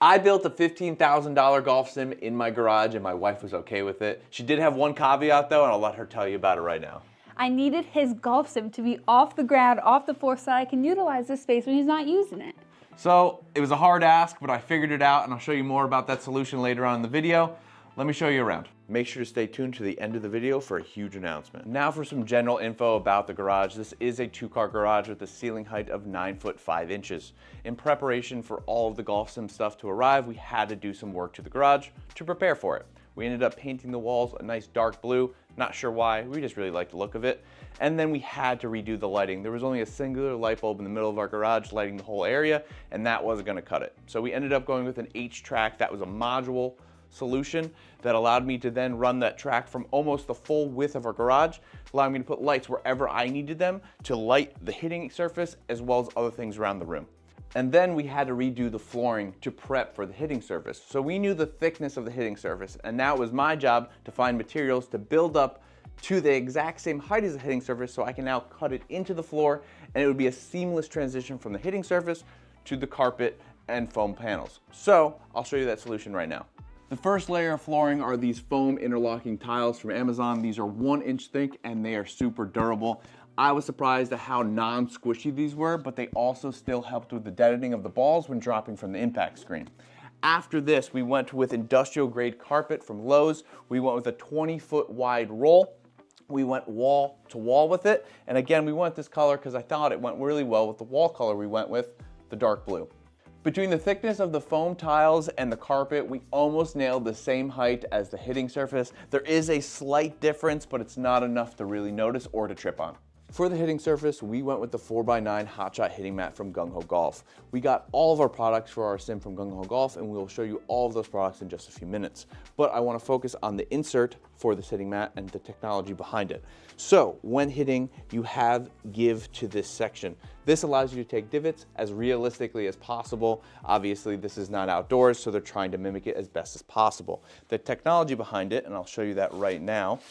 I built a $15,000 golf sim in my garage and my wife was okay with it. She did have one caveat though, and I'll let her tell you about it right now. I needed his golf sim to be off the ground, off the floor, so I can utilize this space when he's not using it. So it was a hard ask, but I figured it out, and I'll show you more about that solution later on in the video. Let me show you around. Make sure to stay tuned to the end of the video for a huge announcement. Now for some general info about the garage. This is a 2-car garage with a ceiling height of 9 foot 5 inches. In preparation for all of the golf sim stuff to arrive, we had to do some work to the garage to prepare for it. We ended up painting the walls a nice dark blue. Not sure why, we just really liked the look of it. And then we had to redo the lighting. There was only a singular light bulb in the middle of our garage lighting the whole area, and that wasn't gonna cut it. So we ended up going with an H-track that was a module solution that allowed me to then run that track from almost the full width of our garage, allowing me to put lights wherever I needed them to light the hitting surface as well as other things around the room. And then we had to redo the flooring to prep for the hitting surface. So we knew the thickness of the hitting surface, and now it was my job to find materials to build up to the exact same height as the hitting surface so I can now cut it into the floor, and it would be a seamless transition from the hitting surface to the carpet and foam panels. So I'll show you that solution right now. The first layer of flooring are these foam interlocking tiles from Amazon. These are 1 inch thick and they are super durable. I was surprised at how non-squishy these were, but they also still helped with the deadening of the balls when dropping from the impact screen. After this, we went with industrial grade carpet from Lowe's. We went with a 20-foot wide roll. We went wall to wall with it. And again, we went this color because I thought it went really well with the wall color we went with, the dark blue. Between the thickness of the foam tiles and the carpet, we almost nailed the same height as the hitting surface. There is a slight difference, but it's not enough to really notice or to trip on. For the hitting surface, we went with the 4x9 Hotshot hitting mat from Gung Ho Golf. We got all of our products for our sim from Gung Ho Golf, and we will show you all of those products in just a few minutes. But I want to focus on the insert for this hitting mat and the technology behind it. So when hitting, you have give to this section. This allows you to take divots as realistically as possible. Obviously, this is not outdoors, so they're trying to mimic it as best as possible. The technology behind it, and I'll show you that right now,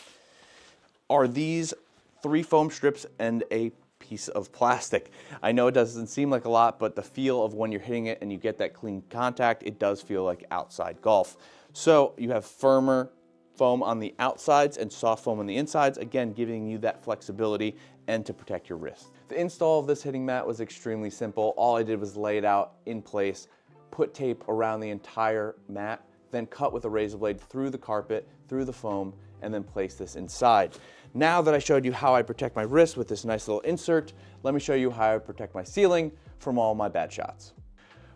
are these 3 foam strips and a piece of plastic. I know it doesn't seem like a lot, but the feel of when you're hitting it and you get that clean contact, it does feel like outside golf. So you have firmer foam on the outsides and soft foam on the insides, again, giving you that flexibility and to protect your wrist. The install of this hitting mat was extremely simple. All I did was lay it out in place, put tape around the entire mat, then cut with a razor blade through the carpet, through the foam, and then place this inside. Now that I showed you how I protect my wrist with this nice little insert, let me show you how I protect my ceiling from all my bad shots.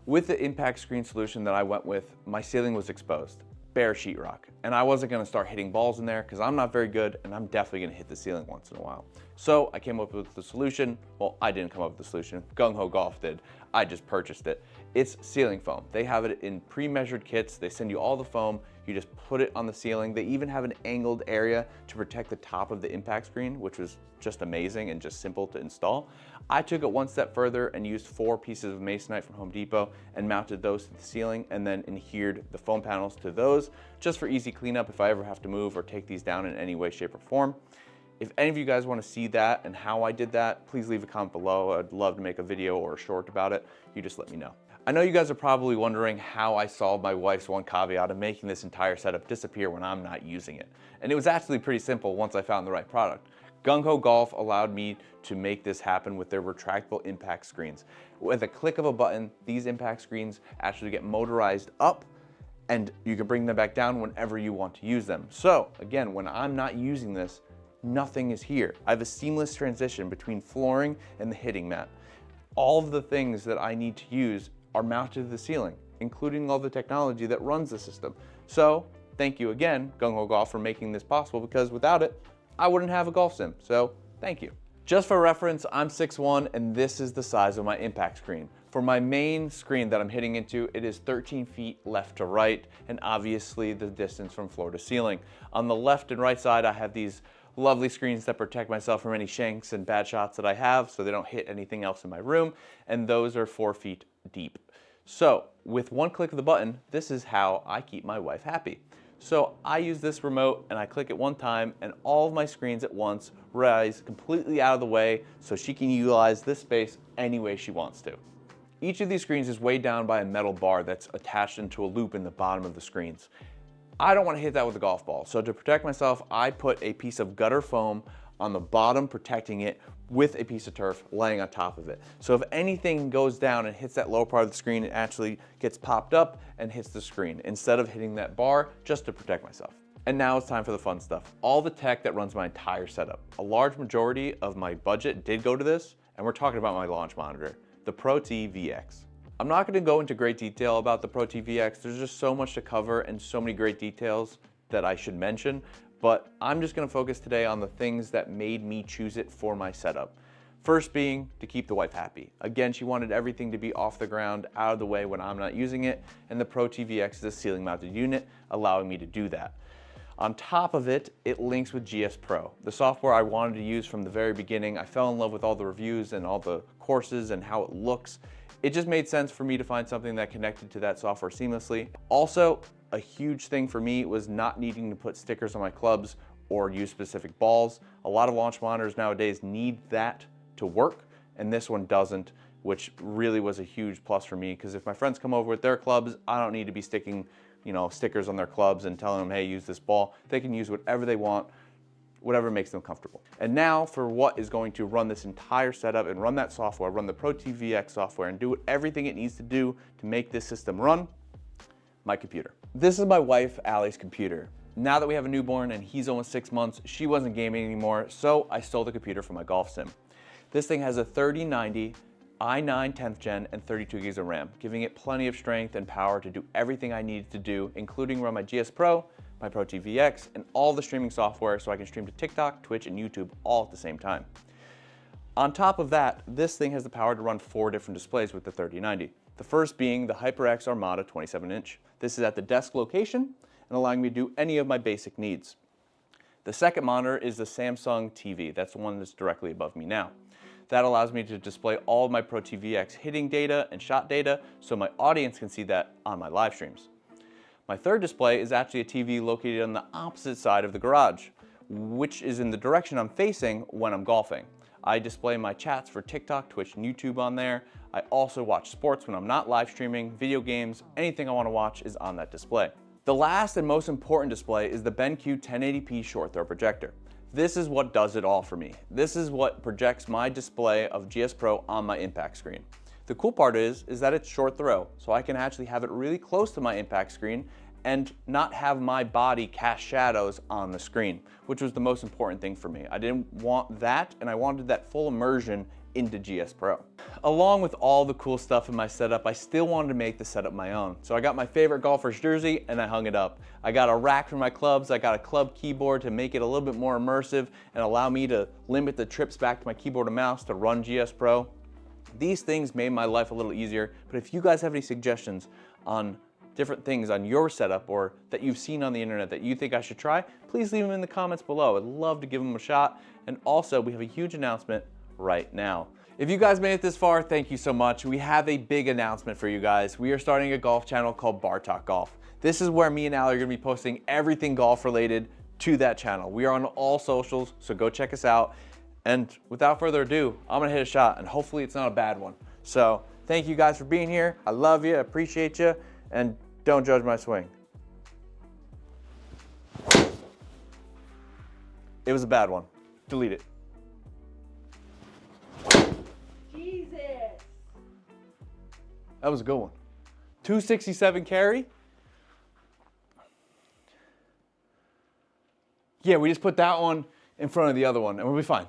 With the impact screen solution that I went with, my ceiling was exposed, bare sheetrock, and I wasn't gonna start hitting balls in there because I'm not very good and I'm definitely gonna hit the ceiling once in a while. So I came up with the solution. Well, I didn't come up with the solution, Gung Ho Golf did. I just purchased it. It's ceiling foam. They have it in pre-measured kits. They send you all the foam. You just put it on the ceiling. They even have an angled area to protect the top of the impact screen, which was just amazing and just simple to install. I took it one step further and used 4 pieces of masonite from Home Depot and mounted those to the ceiling and then adhered the foam panels to those just for easy cleanup if I ever have to move or take these down in any way, shape, or form. If any of you guys want to see that and how I did that, please leave a comment below. I'd love to make a video or a short about it. You just let me know. I know you guys are probably wondering how I solved my wife's one caveat of making this entire setup disappear when I'm not using it. And it was actually pretty simple once I found the right product. Gung Ho Golf allowed me to make this happen with their retractable impact screens. With a click of a button, these impact screens actually get motorized up and you can bring them back down whenever you want to use them. So again, when I'm not using this, nothing is here. I have a seamless transition between flooring and the hitting mat. All of the things that I need to use are mounted to the ceiling, including all the technology that runs the system. So thank you again, Gung Ho Golf, for making this possible, because without it, I wouldn't have a golf sim. So thank you. Just for reference, I'm 6'1", and this is the size of my impact screen. For my main screen that I'm hitting into, it is 13 feet left to right, and obviously the distance from floor to ceiling. On the left and right side, I have these lovely screens that protect myself from any shanks and bad shots that I have so they don't hit anything else in my room, and those are 4 feet deep. So with one click of the button, this is how I keep my wife happy. So I use this remote and I click it one time and all of my screens at once rise completely out of the way so she can utilize this space any way she wants to. Each of these screens is weighed down by a metal bar that's attached into a loop in the bottom of the screens. I don't want to hit that with a golf ball, so to protect myself, I put a piece of gutter foam on the bottom, protecting it with a piece of turf laying on top of it. So if anything goes down and hits that lower part of the screen, it actually gets popped up and hits the screen instead of hitting that bar, just to protect myself. And now it's time for the fun stuff. All the tech that runs my entire setup. A large majority of my budget did go to this, and we're talking about my launch monitor, the ProTee VX. I'm not going to go into great detail about the ProTee VX. There's just so much to cover and so many great details that I should mention, but I'm just going to focus today on the things that made me choose it for my setup. First being to keep the wife happy. Again, she wanted everything to be off the ground, out of the way when I'm not using it, and the ProTee VX is a ceiling mounted unit, allowing me to do that. On top of it, it links with GS Pro, the software I wanted to use from the very beginning. I fell in love with all the reviews and all the courses and how it looks. It just made sense for me to find something that connected to that software seamlessly. Also, a huge thing for me was not needing to put stickers on my clubs or use specific balls. A lot of launch monitors nowadays need that to work, and this one doesn't, which really was a huge plus for me, because if my friends come over with their clubs, I don't need to be sticking stickers on their clubs and telling them, hey, use this ball. They can use whatever they want, whatever makes them comfortable. And now for what is going to run this entire setup and run that software, run the ProTee VX software and do everything it needs to do to make this system run, my computer. This is my wife, Allie's computer. Now that we have a newborn and he's almost 6 months, she wasn't gaming anymore, so I stole the computer from my golf sim. This thing has a 3090 i9 10th gen and 32 gigs of RAM, giving it plenty of strength and power to do everything I needed to do, including run my GS Pro, my ProTee VX, and all the streaming software so I can stream to TikTok, Twitch, and YouTube all at the same time. On top of that, this thing has the power to run 4 different displays with the 3090. The first being the HyperX Armada 27-inch. This is at the desk location and allowing me to do any of my basic needs. The second monitor is the Samsung TV. That's the one that's directly above me now. That allows me to display all of my ProTee VX hitting data and shot data so my audience can see that on my live streams. My third display is actually a TV located on the opposite side of the garage, which is in the direction I'm facing when I'm golfing. I display my chats for TikTok, Twitch, and YouTube on there. I also watch sports when I'm not live streaming, video games, anything I want to watch is on that display. The last and most important display is the BenQ 1080p short throw projector. This is what does it all for me. This is what projects my display of GS Pro on my impact screen. The cool part is that it's short throw, so I can actually have it really close to my impact screen and not have my body cast shadows on the screen, which was the most important thing for me. I didn't want that, and I wanted that full immersion into GS Pro. Along with all the cool stuff in my setup, I still wanted to make the setup my own. So I got my favorite golfer's jersey and I hung it up. I got a rack for my clubs, I got a club keyboard to make it a little bit more immersive and allow me to limit the trips back to my keyboard and mouse to run GS Pro. These things made my life a little easier, but if you guys have any suggestions on different things on your setup or that you've seen on the internet that you think I should try, please leave them in the comments below. I'd love to give them a shot. And also, we have a huge announcement right now. If you guys made it this far, thank you so much. We have a big announcement for you guys. We are starting a golf channel called Bar Talk Golf. This is where me and Allie are gonna be posting everything golf related to that channel. We are on all socials, so go check us out. And without further ado, I'm gonna hit a shot and hopefully it's not a bad one. So thank you guys for being here. I love you, I appreciate you, and don't judge my swing. It was a bad one. Delete it. Jesus. That was a good one. 267 carry. Yeah, we just put that one in front of the other one and we'll be fine.